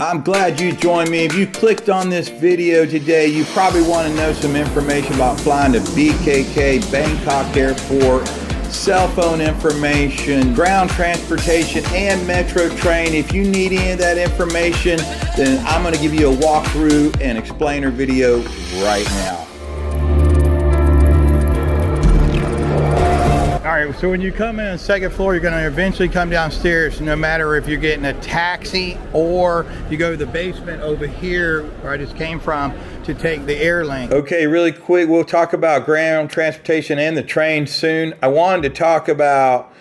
I'm glad you joined me. If you clicked on this video today, you probably want to know some information about flying to BKK, Bangkok Airport, cell phone information, ground transportation, and metro train. If you need any of that information, then I'm going to give you a walkthrough and explainer video right now. All right, so when you come in on the second floor, you're going to eventually come downstairs, no matter if you're getting a taxi or you go to the basement over here where I just came from to take the Airlink. Okay, really quick, we'll talk about ground transportation and the train soon. I wanted to talk about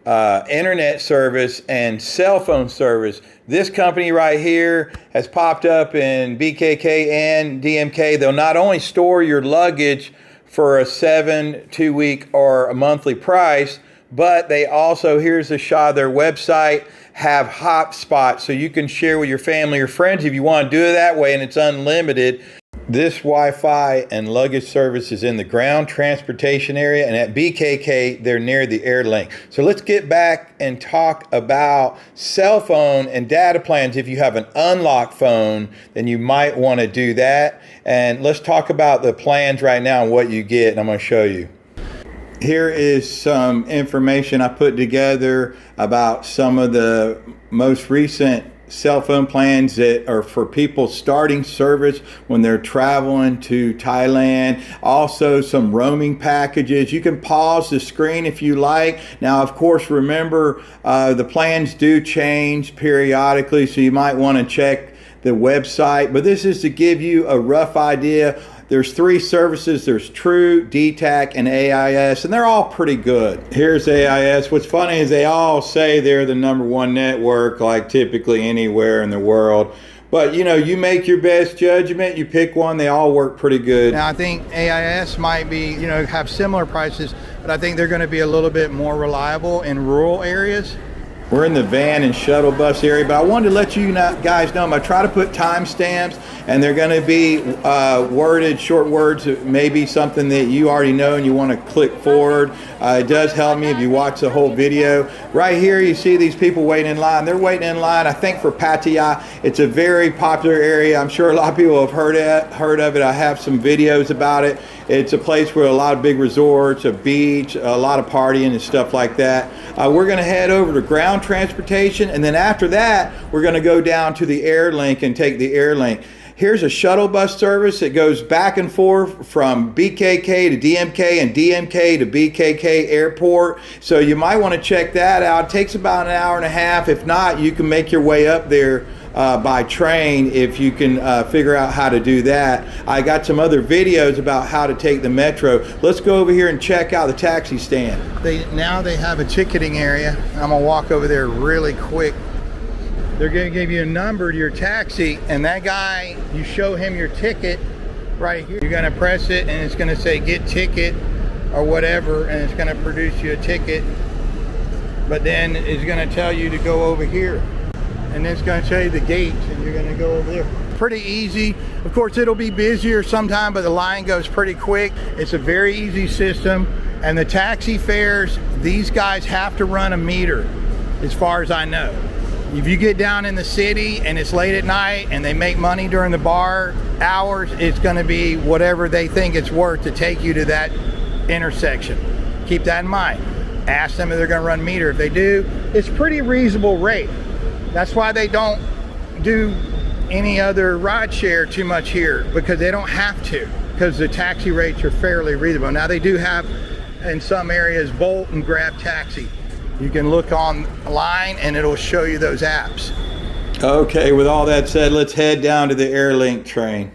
internet service and cell phone service. This company right here has popped up in BKK and DMK. They'll not only store your luggage for a 2-week or a monthly price, but they also, here's a shot of their website, have hotspots so you can share with your family or friends if you want to do it that way, and it's unlimited. This Wi-Fi and luggage service is in the ground transportation area, and at BKK, they're near the Airlink. So let's get back and talk about cell phone and data plans. If you have an unlocked phone, then you might want to do that. And let's talk about the plans right now and what you get, and I'm going to show you. Here is some information I put together about some of the most recent cell phone plans that are for people starting service when they're traveling to Thailand. Also some roaming packages. You can pause the screen if you like. Now, of course, remember the plans do change periodically, so you might want to check the website, but this is to give you a rough idea. There's 3 services. There's True, Dtac, and AIS, and they're all pretty good. Here's AIS. What's funny is they all say they're the #1 network, like typically anywhere in the world. But you know, you make your best judgment, you pick one, they all work pretty good. Now I think AIS might be, have similar prices, but I think they're going to be a little bit more reliable in rural areas. We're in the van and shuttle bus area, but I wanted to let you guys know, I try to put timestamps, and they're going to be worded, short words, maybe something that you already know and you want to click forward. It does help me if you watch the whole video. Right here, you see these people waiting in line. They're waiting in line, I think, for Pattaya. It's a very popular area. I'm sure a lot of people have heard of it. I have some videos about it. It's a place where a lot of big resorts, a beach, a lot of partying and stuff like that. We're going to head over to ground transportation, and then after that, we're going to go down to the Airlink and take the Airlink. Here's a shuttle bus service. It goes back and forth from BKK to DMK and DMK to BKK Airport. So you might want to check that out. It takes about an hour and a half. If not, you can make your way up there by train if you can figure out how to do that. I got some other videos about how to take the metro. Let's go over here and check out the taxi stand. Now they have a ticketing area. I'm gonna walk over there really quick. They're gonna give you a number to your taxi, and that guy, you show him your ticket right here. You're gonna press it and it's gonna say get ticket or whatever, and it's gonna produce you a ticket. But then it's gonna tell you to go over here. And it's going to show you the gates, and you're going to go over there. Pretty easy. Of course, it'll be busier sometime, but the line goes pretty quick. It's a very easy system. And the taxi fares, these guys have to run a meter, as far as I know. If you get down in the city and it's late at night and they make money during the bar hours, it's going to be whatever they think it's worth to take you to that intersection. Keep that in mind. Ask them if they're going to run meter. If they do, it's pretty reasonable rate. That's why they don't do any other ride share too much here, because they don't have to, because the taxi rates are fairly reasonable. Now they do have in some areas Bolt and Grab Taxi. You can look online and it'll show you those apps. Okay, with all that said, let's head down to the Airlink train.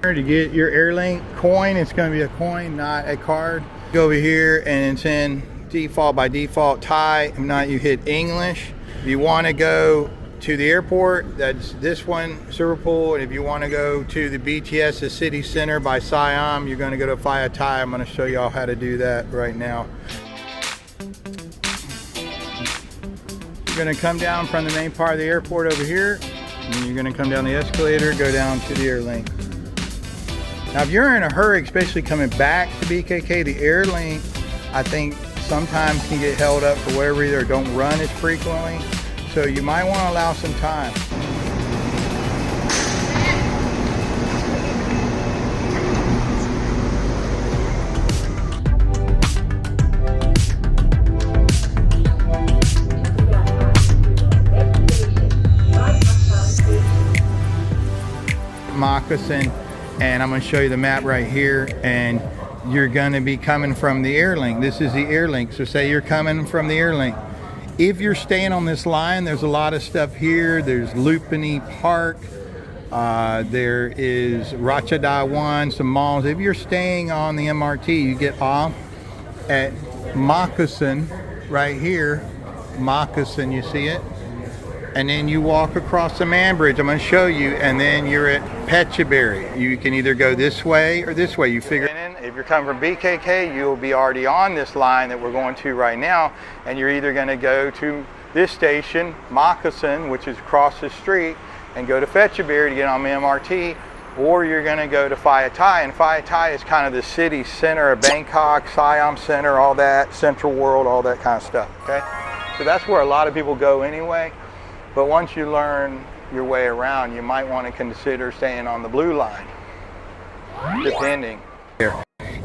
To get your Airlink coin, it's going to be a coin, not a card. Go over here and it's in default, by default Thai. If not, you hit English. If you want to go to the airport, that's this one, Singapore. And if you want to go to the BTS, the city center by Siam, you're going to go to Phaya Thai. I'm going to show you all how to do that right now. You're going to come down from the main part of the airport over here, and you're going to come down the escalator, go down to the Airlink. Now, if you're in a hurry, especially coming back to BKK, the Airlink, I think sometimes can get held up for whatever reason or don't run as frequently. So you might want to allow some time. Makkasan, and I'm going to show you the map right here, and you're going to be coming from the Airlink. This is the Airlink. So say you're coming from the Airlink. If you're staying on this line, there's a lot of stuff here. There's Lupini Park. There is Ratchadai 1, some malls. If you're staying on the MRT, you get off at Makkasan right here. Makkasan, you see it? And then you walk across the man bridge. I'm going to show you, and then you're at Phetchaburi. You can either go this way or this way. You figure it in. If you're coming from BKK, you'll be already on this line that we're going to right now, and you're either going to go to this station, Makkasan, which is across the street, and go to Phetchaburi to get on the MRT, or you're going to go to Phaya, and Phaya is kind of the city center of Bangkok, Siam Center, all that, Central World, all that kind of stuff. Okay, so that's where a lot of people go anyway. But once you learn your way around, you might want to consider staying on the blue line, depending.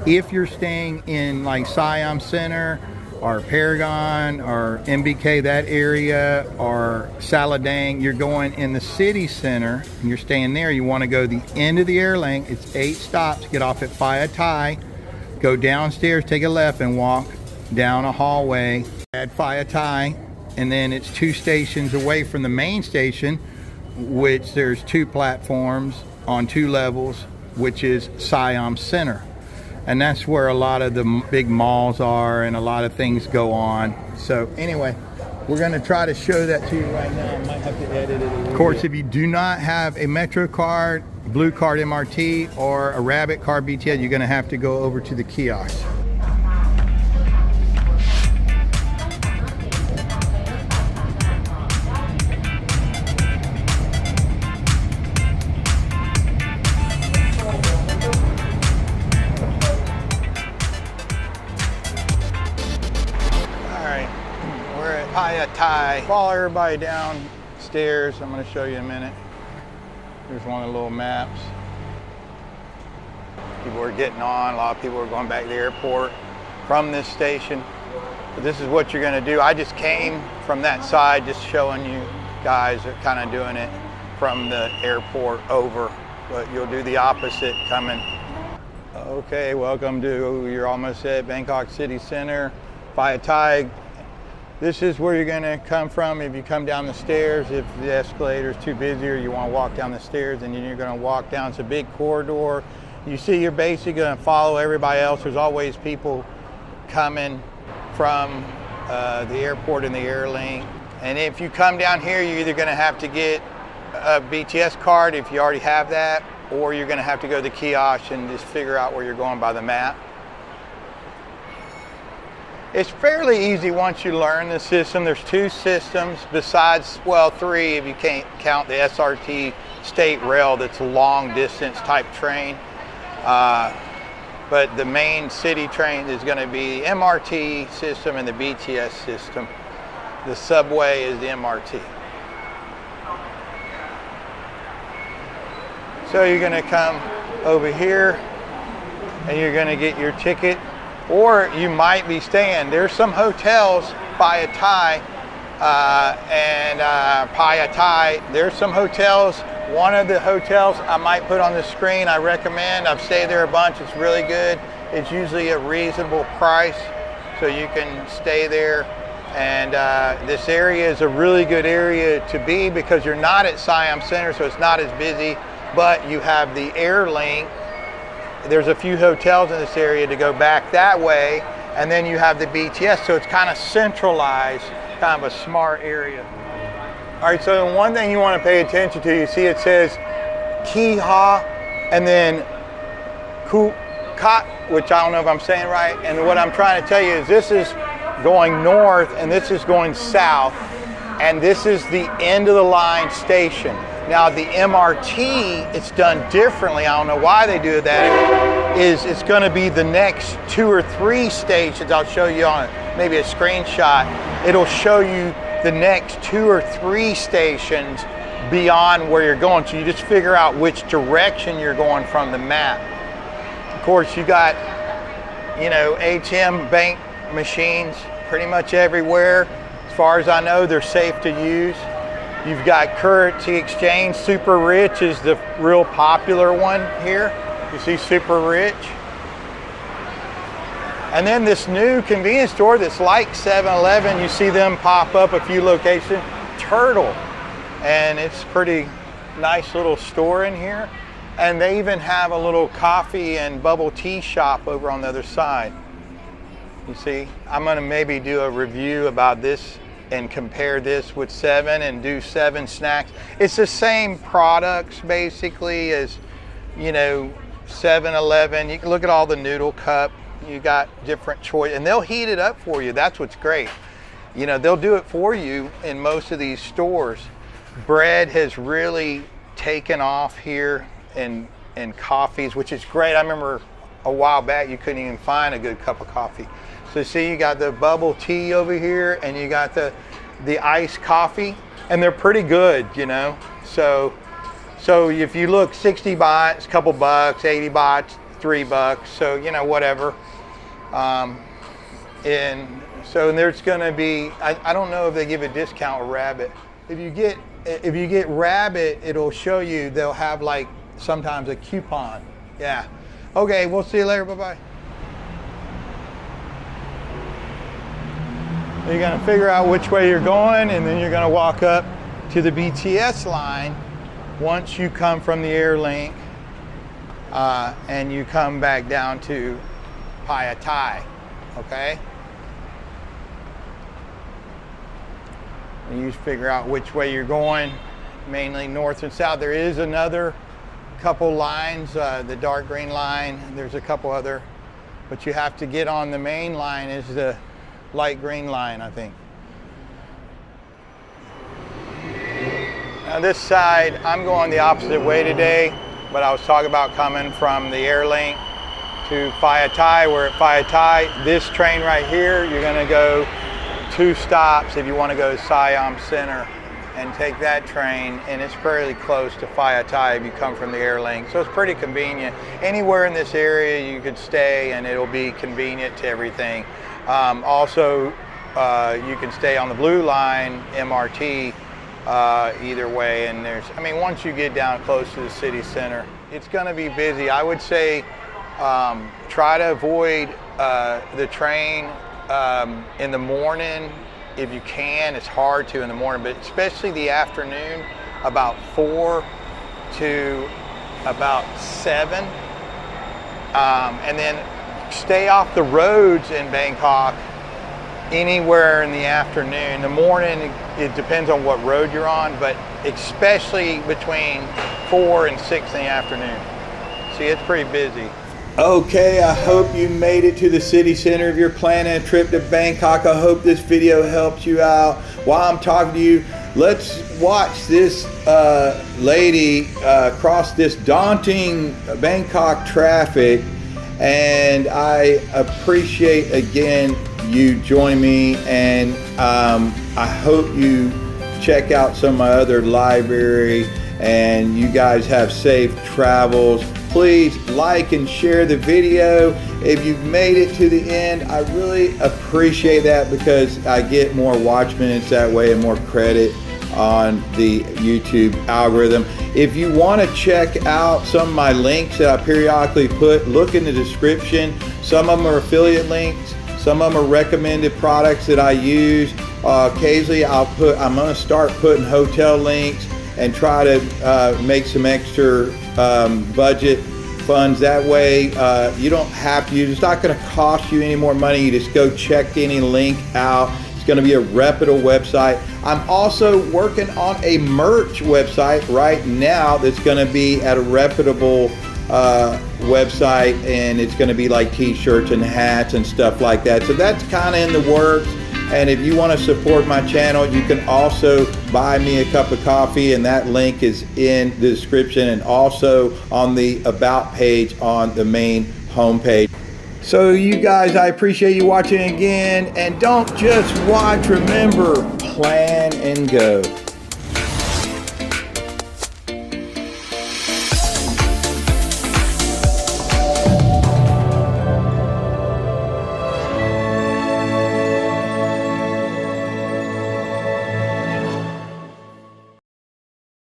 If you're staying in like Siam Center or Paragon or MBK, that area, or Saladang, you're going in the city center and you're staying there, you want to go the end of the Airlink. It's 8 stops. Get off at Phaya, go downstairs, take a left, and walk down a hallway at Phaya, and then it's 2 stations away from the main station, which there's 2 platforms on 2 levels, which is Siam Center. And that's where a lot of the big malls are and a lot of things go on. So anyway, we're going to try to show that to you right now. I might have to edit it a little bit. Of course, if you do not have a Metro card, Blue Card MRT, or a Rabbit card BTS, you're going to have to go over to the kiosk. Phaya. Follow everybody downstairs. I'm going to show you in a minute. Here's one of the little maps. People are getting on. A lot of people are going back to the airport from this station. But this is what you're going to do. I just came from that side, just showing you guys are kind of doing it from the airport over. But you'll do the opposite coming. Okay, welcome to, you're almost at Bangkok City Center, Phaya. This is where you're going to come from if you come down the stairs. If the escalator is too busy or you want to walk down the stairs, and then you're going to walk down. It's a big corridor. You see, you're basically going to follow everybody else. There's always people coming from the airport and the Airlink. And if you come down here, you're either going to have to get a BTS card if you already have that, or you're going to have to go to the kiosk and just figure out where you're going by the map. It's fairly easy once you learn the system. There's 2 systems besides, well, 3 if you can't count the SRT State Rail, that's a long distance type train. But the main city train is going to be the MRT system and the BTS system. The subway is the MRT. So you're going to come over here and you're going to get your ticket. Or you might be staying. There's some hotels, Phaya and Phaya. There's some hotels. One of the hotels I might put on the screen, I recommend. I've stayed there a bunch. It's really good. It's usually a reasonable price, so you can stay there. And this area is a really good area to be because you're not at Siam Center, so it's not as busy, but you have the Airlink. There's a few hotels in this area to go back that way, and then you have the BTS, so it's kind of centralized, kind of a smart area. All right, so one thing you want to pay attention to, you see it says Kiha and then Kukat, which I don't know if I'm saying right, and what I'm trying to tell you is this is going north and this is going south, and this is the end of the line station. Now the MRT, it's done differently. I don't know why they do that. It's going to be the next 2 or 3 stations. I'll show you on maybe a screenshot. It'll show you the next 2 or 3 stations beyond where you're going. So you just figure out which direction you're going from the map. Of course, you got, you know, ATM bank machines pretty much everywhere. As far as I know, they're safe to use. You've got currency exchange. Super Rich is the real popular one here. You see Super Rich. And then this new convenience store that's like 7-Eleven, you see them pop up a few locations. Turtle. And it's pretty nice little store in here. And they even have a little coffee and bubble tea shop over on the other side. You see, I'm gonna maybe do a review about this and compare this with 7 and do 7 snacks. It's the same products basically as, you know, 7-Eleven. You can look at all the noodle cup. You got different choice, and they'll heat it up for you. That's what's great. You know, they'll do it for you in most of these stores. Bread has really taken off here in coffees, which is great. I remember a while back you couldn't even find a good cup of coffee. So see, you got the bubble tea over here, and you got the iced coffee, and they're pretty good, you know. So if you look, 60 baht, a couple bucks, 80 baht, $3, so you know, whatever. And so there's going to be, I don't know if they give a discount with Rabbit. If you get Rabbit, it'll show you, they'll have like sometimes a coupon. Yeah. Okay, we'll see you later. Bye-bye. You're going to figure out which way you're going, and then you're going to walk up to the BTS line once you come from the Airlink, and you come back down to Phaya Thai, okay? And you figure out which way you're going, mainly north and south. There is another couple lines, the dark green line. There's a couple other, but you have to get on the main line is the light green line, I think. Now this side, I'm going the opposite way today, but I was talking about coming from the Airlink to Phaya Thai. We're at Phaya Thai. This train right here, you're gonna go 2 stops if you wanna go to Siam Center and take that train, and it's fairly close to Phaya Thai if you come from the Airlink. So it's pretty convenient. Anywhere in this area you could stay and it'll be convenient to everything. Also, you can stay on the blue line, MRT, either way. And there's, I mean, once you get down close to the city center, it's gonna be busy. I would say try to avoid the train in the morning if you can. It's hard to in the morning, but especially the afternoon, about 4 to about 7. And then stay off the roads in Bangkok anywhere in the afternoon. In the morning, it depends on what road you're on, but especially between 4 and 6 in the afternoon. See, it's pretty busy. Okay, I hope you made it to the city center if you're planning a trip to Bangkok. I hope this video helps you out. While I'm talking to you, let's watch this lady cross this daunting Bangkok traffic. And I appreciate again you join me, and I hope you check out some of my other library, and you guys have safe travels. Please like and share the video. If you've made it to the end, I really appreciate that because I get more watch minutes that way and more credit on the YouTube algorithm. If you want to check out some of my links that I periodically put, look in the description. Some of them are affiliate links, some of them are recommended products that I use. Occasionally I'm going to start putting hotel links and try to make some extra budget funds. That way you don't have to use, it's not going to cost you any more money. You just go check any link out. It's going to be a reputable website. I'm also working on a merch website right now that's going to be at a reputable website, and it's going to be like t-shirts and hats and stuff like that. So that's kind of in the works. And if you want to support my channel, you can also buy me a cup of coffee, and that link is in the description and also on the About page on the main homepage. So you guys, I appreciate you watching again, and don't just watch, remember, plan and go.